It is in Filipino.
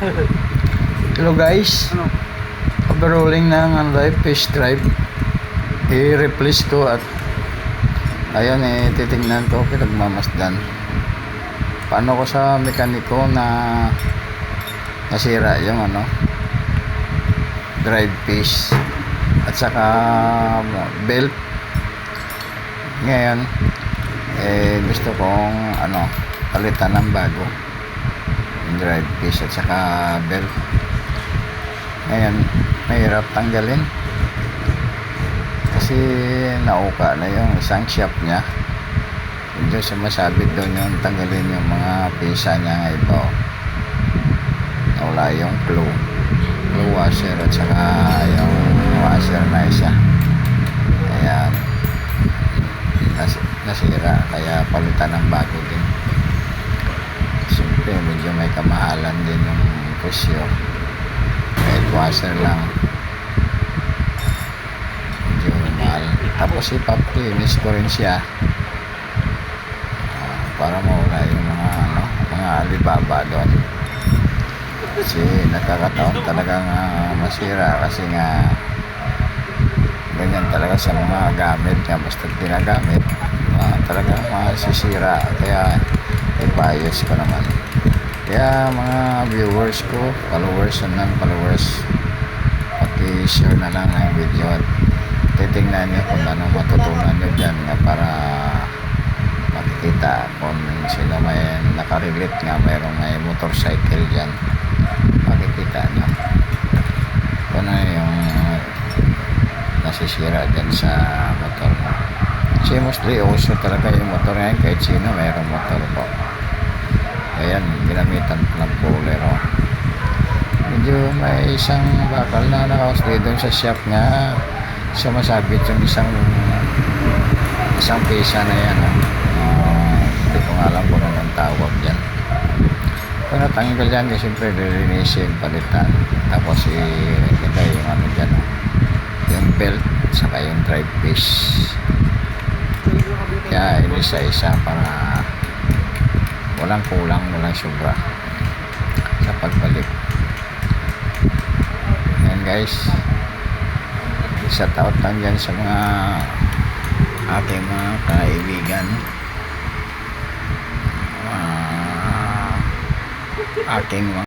Hello guys, overhauling ng fish drive. I-replace ko at ayun titingnan ko, pinagmamasdan. Paano ko sa mekaniko na nasira yung drive piece at saka belt. Ngayon gusto kong palitan ng bago yung drive piece at saka belt. Ngayon mahirap tanggalin kasi nauka na yung isang shaft nya. Medyo sumasabit doon yung tanggalin yung mga pisa nya nga ito. Nawala yung glue washer at saka yung washer na isa. Ayan, nasira, kaya palitan ng bago din. Siyempre medyo may kamahalan din yung presyo. Kahit washer lang medyo mahal. Tapos ipapinis ko rin siya para mawala yung mga alibaba doon. Kasi nakakataon talagang masira kasi nga ganyan talaga sa mga gamit nga basta ginagamit talagang masisira, kaya ipaayos ko naman. Kaya mga viewers ko, followers and non-followers, paki-share na lang ang video at titingnan nyo kung anong matutunan nyo dyan nga para makikita kung sino may nakarelate nga mayroong may motorcycle dyan, makikita nyo kung ano yung nasisira dyan sa motor mo. Kasi mostly uso talaga yung motor ngayon, kahit sino mayroong motor po. Ayan, ginamitan ng bolero. Medyo may isang bakal na nakausli doon sa shaft nga, sumasabit yung isang pisa na yan. Hindi ko nga alam kung anong tawag yan. Kung natanggal yan, kasi siyempre lilinisin, palitan, tapos ilagay yung dyan, yung belt saka yung drive piece. Kaya isa-isa para walang kulang, walang sobra sa pagbalik. Yan guys, shout out lang dyan sa mga ating mga kaibigan, ating mga